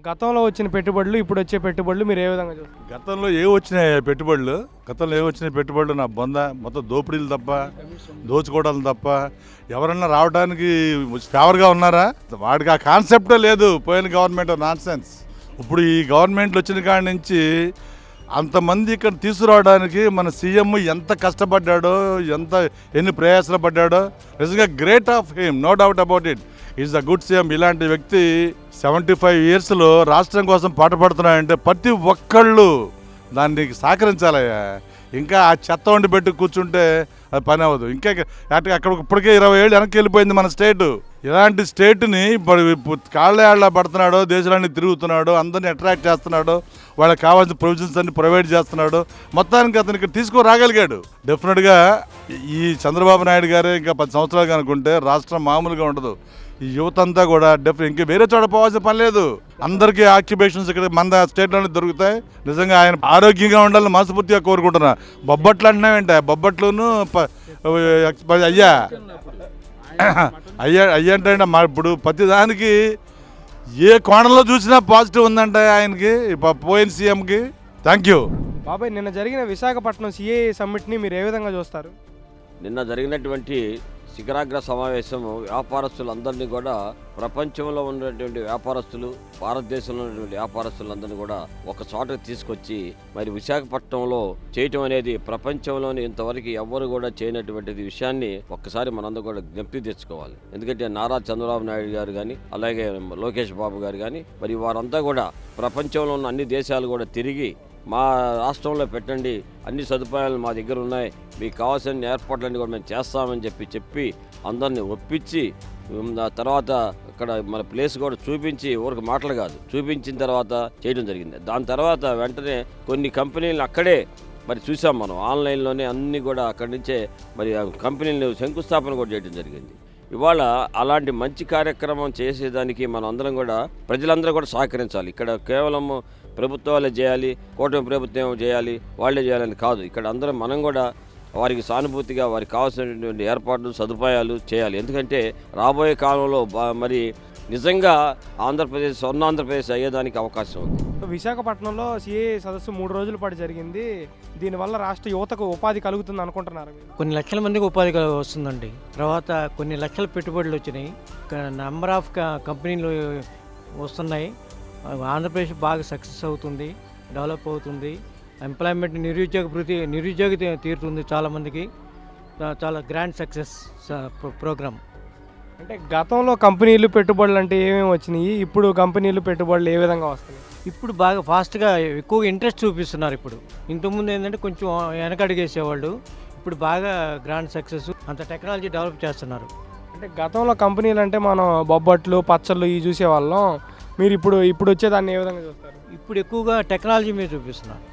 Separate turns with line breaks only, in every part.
గతంలో వచ్చిన పెట్టుబడులు, ఇప్పుడు వచ్చే పెట్టుబడులు మీరు ఏ విధంగా చూస్తారు?
గతంలో గతంలో ఏ వచ్చినాయి పెట్టుబడులు నా బొంద మొత్తం దోపిడీలు తప్ప, దోచుకోవడాలు తప్ప ఎవరన్నా రావడానికి ఫేవర్గా ఉన్నారా? వాడికి ఆ కాన్సెప్టే లేదు. పోయిన గవర్నమెంట్ నాన్సెన్స్. ఇప్పుడు ఈ గవర్నమెంట్లు వచ్చిన కాడి నుంచి అంతమంది ఇక్కడ తీసుకురావడానికి మన సీఎం ఎంత కష్టపడ్డాడో, ఎన్ని ప్రయాసాలు పడ్డాడో, నిజంగా great of him, no doubt about it. Is the good CM. ఇలాంటి వ్యక్తి 75 yearsలో రాష్ట్రం కోసం పాటుపడుతున్నాయంటే ప్రతి ఒక్కళ్ళు దాన్ని సహకరించాలయ్యా. ఇంకా ఆ చెత్త వండి పెట్టి కూర్చుంటే అది పని అవ్వదు. ఇంకా అక్కడ ఇప్పటికే 20 ఏళ్ళు వెనక్కి వెళ్ళిపోయింది మన స్టేట్. ఇలాంటి స్టేట్ని కాళ్ళ పడుతున్నాడు, దేశాలన్నీ తిరుగుతున్నాడు, అందరినీ అట్రాక్ట్ చేస్తున్నాడు, వాళ్ళకి కావాల్సిన ప్రొవిజన్స్ అన్ని ప్రొవైడ్ చేస్తున్నాడు. మొత్తానికి అతను ఇక్కడ తీసుకురాగలిగాడు. డెఫినెట్గా ఈ చంద్రబాబు నాయుడు గారే ఇంకా 10 సంవత్సరాలు అనుకుంటే రాష్ట్రం మామూలుగా ఉండదు. ఈ యువత అంతా కూడా ఇంక వేరే చోట పోవాల్సిన పని లేదు. అందరికీ ఆక్యుపేషన్స్ ఇక్కడ మన స్టేట్లోనే దొరుకుతాయి. నిజంగా ఆయన ఆరోగ్యంగా ఉండాలని మనస్ఫూర్తిగా కోరుకుంటున్నా. బొబ్బట్లు అంటున్నావేంట? బొబ్బట్లును అయ్యా అంటే ఇప్పుడు ప్రతిదానికి ఏ కోణంలో చూసినా పాజిటివ్ ఉందంట ఆయనకి, పోయిన సీఎంకి. థ్యాంక్ యూ
బాబాయ్. నిన్న జరిగిన విశాఖపట్నం సిఏఏ సమ్మిట్ని మీరు ఏ విధంగా చూస్తారు?
నిన్న జరిగినటువంటి శిఖరాగ్ర సమావేశం వ్యాపారస్తులందరినీ కూడా, ప్రపంచంలో ఉన్నటువంటి వ్యాపారస్తులు, భారతదేశంలో ఉన్నటువంటి వ్యాపారస్తులందరినీ కూడా ఒక చోటకి తీసుకొచ్చి మరి విశాఖపట్నంలో చేయటం అనేది ప్రపంచంలోనే ఇంతవరకు ఎవ్వరు కూడా చేయనటువంటి విషయాన్ని ఒక్కసారి మనందరూ కూడా జ్ఞప్తి తెచ్చుకోవాలి. ఎందుకంటే నారా చంద్రబాబు నాయుడు గారు కానీ, అలాగే లోకేష్ బాబు గారు కానీ, మరి వారంతా కూడా ప్రపంచంలో ఉన్న అన్ని దేశాలు కూడా తిరిగి మా రాష్ట్రంలో పెట్టండి, అన్ని సదుపాయాలు మా దగ్గర ఉన్నాయి, మీకు కావాల్సిన ఏర్పాట్లన్నీ కూడా మేము చేస్తామని చెప్పి అందరినీ ఒప్పించి, తర్వాత ఇక్కడ మన ప్లేస్ కూడా చూపించి, ఊరికి మాటలు కాదు, చూపించిన తర్వాత చేయడం జరిగింది. దాని తర్వాత వెంటనే కొన్ని కంపెనీలను అక్కడే మరి చూసాం మనం, ఆన్లైన్లోనే అన్నీ కూడా అక్కడి నుంచే మరి కంపెనీలు శంకుస్థాపన కూడా చేయడం జరిగింది. ఇవాళ అలాంటి మంచి కార్యక్రమం చేసేదానికి మనం అందరం కూడా, ప్రజలందరూ కూడా సహకరించాలి. ఇక్కడ కేవలం ప్రభుత్వాలే చేయాలి, కూటమి ప్రభుత్వం చేయాలి, వాళ్ళే చేయాలని కాదు. ఇక్కడ అందరం మనం కూడా వారికి సానుభూతిగా వారికి కావాల్సినటువంటి ఏర్పాట్లు, సదుపాయాలు చేయాలి. ఎందుకంటే రాబోయే కాలంలో మరి నిజంగా ఆంధ్రప్రదేశ్, స్వర్ణాంధ్రప్రదేశ్ అయ్యేదానికి అవకాశం ఉంది.
విశాఖపట్నంలో సిఏఏ సదస్సు 3 రోజుల పాటు జరిగింది. దీనివల్ల రాష్ట్ర యువతకు ఉపాధి కలుగుతుంది అనుకుంటున్నారు?
కొన్ని లక్షల మందికి ఉపాధి వస్తుందండి. తర్వాత కొన్ని లక్షల పెట్టుబడులు వచ్చినాయి, నెంబర్ ఆఫ్ కంపెనీలు వస్తున్నాయి. ఆంధ్రప్రదేశ్ బాగా సక్సెస్ అవుతుంది, డెవలప్ అవుతుంది. ఎంప్లాయ్మెంట్, నిరుద్యోగి తీరుతుంది చాలామందికి. చాలా గ్రాండ్ సక్సెస్ ప్రోగ్రామ్.
అంటే గతంలో కంపెనీలు పెట్టుబడులు అంటే ఏమేమి వచ్చినాయి, ఇప్పుడు కంపెనీలు పెట్టుబడులు ఏ విధంగా వస్తున్నాయి?
ఇప్పుడు బాగా ఫాస్ట్గా ఎక్కువగా ఇంట్రెస్ట్ చూపిస్తున్నారు. ఇప్పుడు ఇంతకుముందు ఏంటంటే కొంచెం వెనకడిగేసేవాళ్ళు, ఇప్పుడు బాగా గ్రాండ్ సక్సెస్, అంత టెక్నాలజీ డెవలప్ చేస్తున్నారు.
అంటే గతంలో కంపెనీలు అంటే మనం బొబ్బట్లు, పచ్చళ్ళు ఇవి చూసేవాళ్ళం. మీరు ఇప్పుడు వచ్చేదాన్ని ఏ విధంగా చూస్తారు?
ఇప్పుడు ఎక్కువగా టెక్నాలజీ మీద చూపిస్తున్నారు.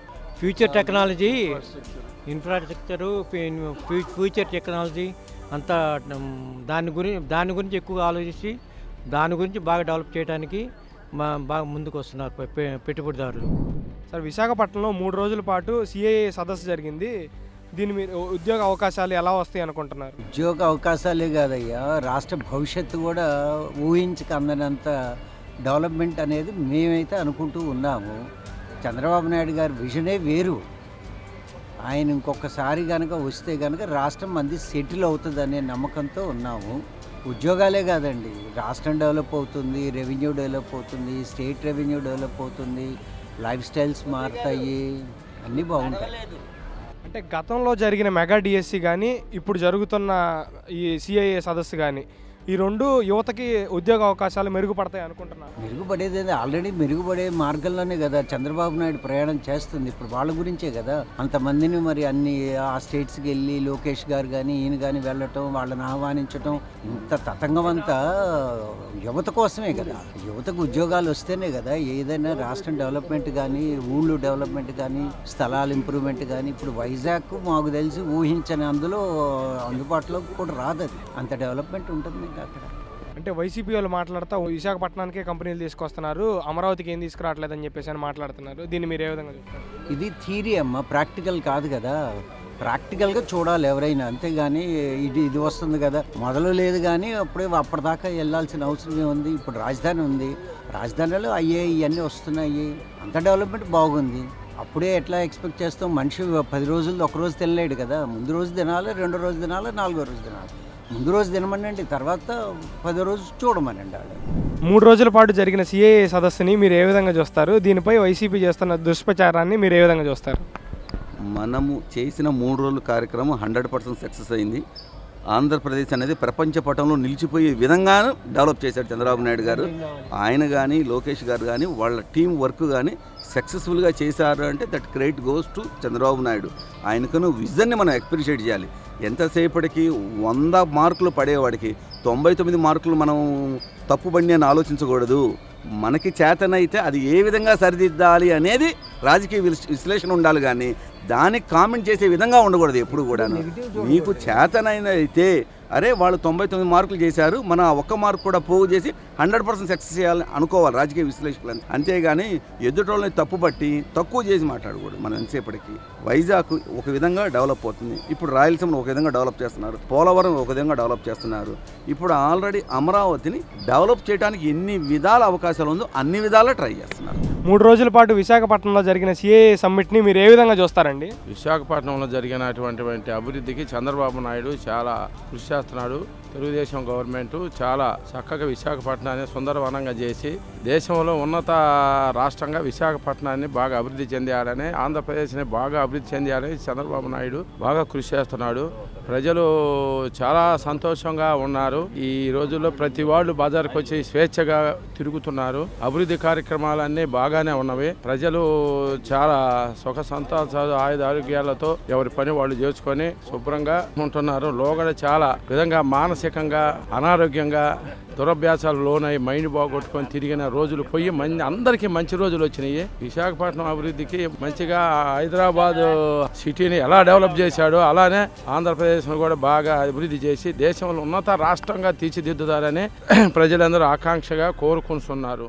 Future technology, infrastructure, future technology అంతా దాని గురించి ఎక్కువగా ఆలోచించి దాని గురించి బాగా డెవలప్ చేయడానికి బాగా ముందుకు వస్తున్నారు పెట్టుబడిదారులు.
సార్, విశాఖపట్నంలో 3 రోజుల పాటు సిఏఏ సదస్సు జరిగింది. దీని మీద ఉద్యోగ అవకాశాలు ఎలా వస్తాయి అనుకుంటున్నారు?
ఉద్యోగ అవకాశాలే కాదయ్యా, రాష్ట్ర భవిష్యత్తు కూడా ఊహించక అందనంత డెవలప్మెంట్ అనేది మేమైతే అనుకుంటూ ఉన్నాము. చంద్రబాబు నాయుడు గారి విజనే వేరు. ఆయన ఇంకొకసారి కనుక వస్తే కనుక రాష్ట్రం మంది సెటిల్ అవుతుంది అనే నమ్మకంతో ఉన్నాము. ఉద్యోగాలే కాదండి, రాష్ట్రం డెవలప్ అవుతుంది, రెవెన్యూ డెవలప్ అవుతుంది, స్టేట్ రెవెన్యూ డెవలప్ అవుతుంది, లైఫ్ స్టైల్స్ మారుతాయి, అన్నీ బాగుంటాయి.
అంటే గతంలో జరిగిన మెగా డిఎస్సి కానీ, ఇప్పుడు జరుగుతున్న ఈ సిఐఏ సదస్సు కానీ, ఈ రెండు యువతకి ఉద్యోగ అవకాశాలు మెరుగుపడతాయి అనుకుంటున్నారు?
మెరుగుపడేది ఆల్రెడీ మెరుగుపడే మార్గంలోనే కదా చంద్రబాబు నాయుడు ప్రయాణం చేస్తుంది. ఇప్పుడు వాళ్ళ గురించే కదా అంతమందిని మరి అన్ని ఆ స్టేట్స్కి వెళ్ళి లోకేష్ గారు కానీ ఈయన కానీ వెళ్ళటం, వాళ్ళని ఆహ్వానించటం, ఇంత తతంగం అంతా యువత కోసమే కదా. యువతకు ఉద్యోగాలు వస్తేనే కదా ఏదైనా రాష్ట్రం డెవలప్మెంట్ కానీ, ఊళ్ళు డెవలప్మెంట్ కానీ, స్థలాలు ఇంప్రూవ్మెంట్ కానీ. ఇప్పుడు వైజాగ్ మాకు తెలిసి ఊహించని అందుబాటులో కూడా రాదు. అది అంత డెవలప్మెంట్ ఉంటుంది అక్కడ.
అంటే వైసీపీ వాళ్ళు మాట్లాడుతూ విశాఖపట్నానికే కంపెనీలు తీసుకొస్తున్నారు, అమరావతికి ఏం తీసుకురావట్లేదని చెప్పేసి అని మాట్లాడుతున్నారు. దీన్ని మీరు ఏ విధంగా చూస్తారు?
ఇది థియరీ అమ్మ, ప్రాక్టికల్ కాదు కదా. ప్రాక్టికల్గా చూడాలి ఎవరైనా, అంతేగాని ఇది వస్తుంది కదా మొదలు లేదు కానీ అప్పటిదాకా వెళ్ళాల్సిన అవసరం ఏముంది? ఇప్పుడు రాజధాని ఉంది, రాజధానిలో అయ్యాయి, ఇవన్నీ వస్తున్నాయి, అంత డెవలప్మెంట్ బాగుంది. అప్పుడే ఎట్లా ఎక్స్పెక్ట్ చేస్తాం? మనిషి 10 రోజులు ఒక రోజు తినలేడు కదా. ముందు రోజు తినాలి, రెండో రోజు తినాలి, నాలుగో రోజు తినాలి. ముందు రోజు తినమనండి, తర్వాత 10 రోజు చూడమనండి వాళ్ళు.
3 రోజుల పాటు జరిగిన సిఏఏ సదస్సుని మీరు ఏ విధంగా చూస్తారు? దీనిపై వైసీపీ చేస్తున్న దుష్ప్రచారాన్ని మీరు ఏ విధంగా చూస్తారు?
మనము చేసిన 3 రోజుల కార్యక్రమం 100% సక్సెస్ అయింది. ఆంధ్రప్రదేశ్ అనేది ప్రపంచ పటంలో నిలిచిపోయే విధంగా డెవలప్ చేశాడు చంద్రబాబు నాయుడు గారు. ఆయన కానీ లోకేష్ గారు కానీ వాళ్ళ టీం వర్క్ కానీ సక్సెస్ఫుల్గా చేశారు అంటే that credit goes to Chandrababu Naidu. ఆయనకున్న విజన్ని మనం అప్రిషియేట్ చేయాలి. ఎంతసేపటికి 100 మార్కులు పడేవాడికి 99 మార్కులు మనం తప్పుబండి అని ఆలోచించకూడదు. మనకి చేతనైతే అది ఏ విధంగా సరిదిద్దాలి అనేది రాజకీయ విశ్లేషణ ఉండాలి, కానీ దానికి కామెంట్ చేసే విధంగా ఉండకూడదు ఎప్పుడు కూడా. మీకు చేతనైన అయితే అరే వాళ్ళు 99 మార్కులు చేశారు, మన ఒక్క మార్కు కూడా పోగు చేసి 100% సక్సెస్ చేయాలని అనుకోవాలి రాజకీయ విశ్లేషకులు. అంతేగాని ఎదుటోళ్ళని తప్పుపట్టి తక్కువ చేసి మాట్లాడకూడదు. మనం ఎంతసేపటికి వైజాగ్ ఒక విధంగా డెవలప్ అవుతుంది, ఇప్పుడు రాయలసీమను ఒక విధంగా డెవలప్ చేస్తున్నారు, పోలవరం ఒక విధంగా డెవలప్ చేస్తున్నారు. ఇప్పుడు ఆల్రెడీ అమరావతిని డెవలప్ చేయడానికి ఎన్ని విధాల అవకాశాలు ఉందో అన్ని విధాలా ట్రై చేస్తున్నారు.
3 రోజుల పాటు విశాఖపట్నంలో జరిగిన సిఏఏ సమ్మిట్ని మీరు ఏ విధంగా చూస్తారండి?
విశాఖపట్నంలో జరిగినటువంటి అభివృద్ధికి చంద్రబాబు నాయుడు చాలా కృషి చేస్తున్నాడు. తెలుగుదేశం గవర్నమెంట్ చాలా చక్కగా విశాఖపట్నాన్ని సుందరవనంగా చేసి దేశంలో ఉన్నత రాష్ట్రంగా విశాఖపట్నాన్ని బాగా అభివృద్ధి చెందాలని, ఆంధ్రప్రదేశ్ని బాగా అభివృద్ధి చెందాలని చంద్రబాబు నాయుడు బాగా కృషి చేస్తున్నాడు. ప్రజలు చాలా సంతోషంగా ఉన్నారు. ఈ రోజుల్లో ప్రతి వాళ్ళు బజార్కి వచ్చి స్వేచ్ఛగా తిరుగుతున్నారు. అభివృద్ధి కార్యక్రమాలన్నీ బాగానే ఉన్నవి. ప్రజలు చాలా సుఖ సంతోషాలు ఆరోగ్యాలతో ఎవరి పని వాళ్ళు చేసుకొని శుభ్రంగా ఉంటున్నారు. లోగడ చాలా విధంగా మానసికంగా అనారోగ్యంగా దురభ్యాసాలు లోనై మైండ్ బాగొట్టుకొని తిరిగిన రోజులు పోయి అందరికీ మంచి రోజులు వచ్చినాయి. విశాఖపట్నం అభివృద్ధికి మంచిగా హైదరాబాద్ సిటీని ఎలా డెవలప్ చేశాడో అలానే ఆంధ్రప్రదేశ్ను కూడా బాగా అభివృద్ధి చేసి దేశంలో ఉన్నత రాష్ట్రంగా తీర్చిదిద్దుతారని ప్రజలందరూ ఆకాంక్షగా కోరుకుంటున్నారు.